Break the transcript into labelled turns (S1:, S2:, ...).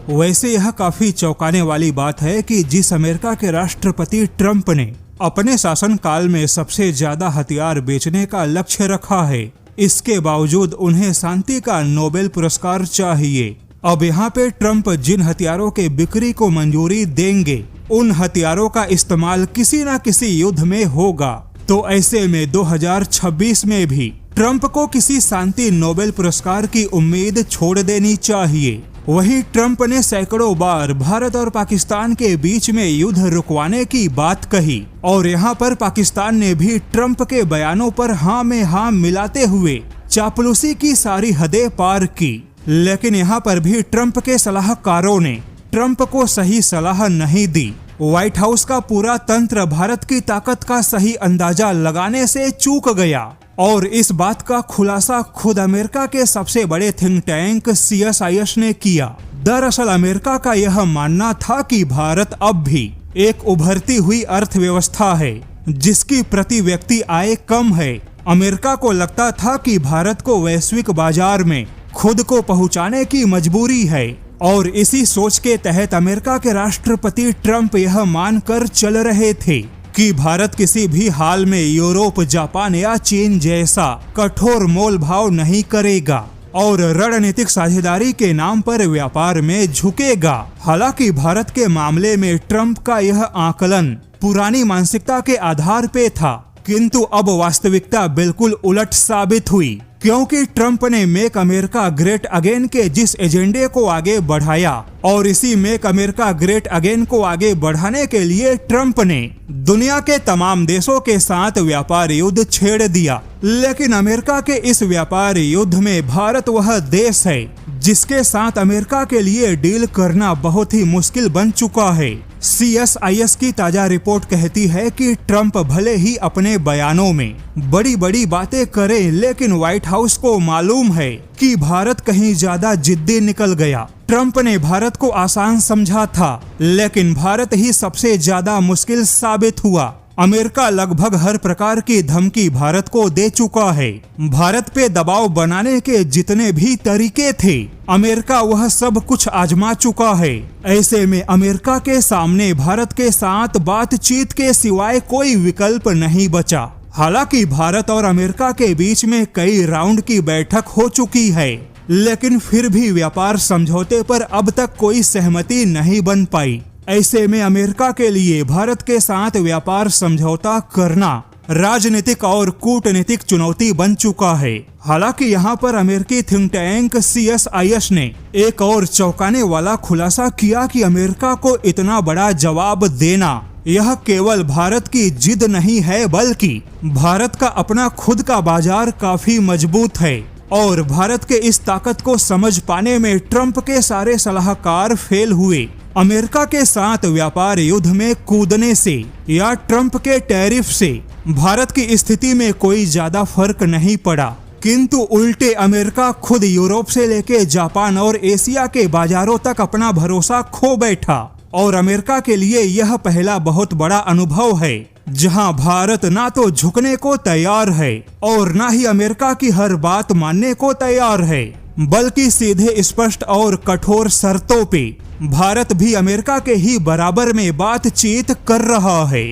S1: वैसे यह काफी चौंकाने वाली बात है कि जिस अमेरिका के राष्ट्रपति ट्रंप ने अपने शासनकाल में सबसे ज्यादा हथियार बेचने का लक्ष्य रखा है, इसके बावजूद उन्हें शांति का नोबेल पुरस्कार चाहिए। अब यहाँ पे ट्रंप जिन हथियारों के बिक्री को मंजूरी देंगे, उन हथियारों का इस्तेमाल किसी न किसी युद्ध में होगा। तो ऐसे में 2026 में भी ट्रंप को किसी शांति नोबेल पुरस्कार की उम्मीद छोड़ देनी चाहिए। वहीं ट्रंप ने सैकड़ों बार भारत और पाकिस्तान के बीच में युद्ध रुकवाने की बात कही और यहाँ पर पाकिस्तान ने भी ट्रंप के बयानों पर हाँ में हाँ मिलाते हुए चापलूसी की सारी हदें पार की। लेकिन यहाँ पर भी ट्रंप के सलाहकारों ने ट्रंप को सही सलाह नहीं दी। व्हाइट हाउस का पूरा तंत्र भारत की ताकत का सही अंदाजा लगाने से चूक गया और इस बात का खुलासा खुद अमेरिका के सबसे बड़े थिंक टैंक CSIS ने किया। दरअसल अमेरिका का यह मानना था कि भारत अब भी एक उभरती हुई अर्थव्यवस्था है जिसकी प्रति व्यक्ति आय कम है। अमेरिका को लगता था कि भारत को वैश्विक बाजार में खुद को पहुंचाने की मजबूरी है और इसी सोच के तहत अमेरिका के राष्ट्रपति ट्रंप यह मानकर चल रहे थे कि भारत किसी भी हाल में यूरोप, जापान या चीन जैसा कठोर मोल भाव नहीं करेगा और रणनीतिक साझेदारी के नाम पर व्यापार में झुकेगा। हालांकि भारत के मामले में ट्रंप का यह आकलन पुरानी मानसिकता के आधार पे था, किंतु अब वास्तविकता बिल्कुल उलट साबित हुई, क्योंकि ट्रंप ने मेक अमेरिका ग्रेट अगेन के जिस एजेंडे को आगे बढ़ाया और इसी मेक अमेरिका ग्रेट अगेन को आगे बढ़ाने के लिए ट्रंप ने दुनिया के तमाम देशों के साथ व्यापार युद्ध छेड़ दिया। लेकिन अमेरिका के इस व्यापार युद्ध में भारत वह देश है जिसके साथ अमेरिका के लिए डील करना बहुत ही मुश्किल बन चुका है। CSIS की ताजा रिपोर्ट कहती है कि ट्रंप भले ही अपने बयानों में बड़ी बड़ी बातें करे, लेकिन व्हाइट हाउस को मालूम है कि भारत कहीं ज्यादा जिद्दी निकल गया। ट्रंप ने भारत को आसान समझा था, लेकिन भारत ही सबसे ज्यादा मुश्किल साबित हुआ। अमेरिका लगभग हर प्रकार की धमकी भारत को दे चुका है। भारत पे दबाव बनाने के जितने भी तरीके थे, अमेरिका वह सब कुछ आजमा चुका है। ऐसे में अमेरिका के सामने भारत के साथ बातचीत के सिवाय कोई विकल्प नहीं बचा। हालांकि भारत और अमेरिका के बीच में कई राउंड की बैठक हो चुकी है, लेकिन फिर भी व्यापार समझौते पर अब तक कोई सहमति नहीं बन पाई। ऐसे में अमेरिका के लिए भारत के साथ व्यापार समझौता करना राजनीतिक और कूटनीतिक चुनौती बन चुका है। हालांकि यहाँ पर अमेरिकी थिंक टैंक CSIS ने एक और चौंकाने वाला खुलासा किया कि अमेरिका को इतना बड़ा जवाब देना यह केवल भारत की जिद नहीं है, बल्कि भारत का अपना खुद का बाजार काफी मजबूत है और भारत के इस ताकत को समझ पाने में ट्रंप के सारे सलाहकार फेल हुए। अमेरिका के साथ व्यापार युद्ध में कूदने से या ट्रंप के टैरिफ से भारत की स्थिति में कोई ज्यादा फर्क नहीं पड़ा, किंतु उल्टे अमेरिका खुद यूरोप से लेके जापान और एशिया के बाजारों तक अपना भरोसा खो बैठा। और अमेरिका के लिए यह पहला बहुत बड़ा अनुभव है जहां भारत ना तो झुकने को तैयार है और ना ही अमेरिका की हर बात मानने को तैयार है, बल्कि सीधे स्पष्ट और कठोर शर्तों पे भारत भी अमेरिका के ही बराबर में बातचीत कर रहा है।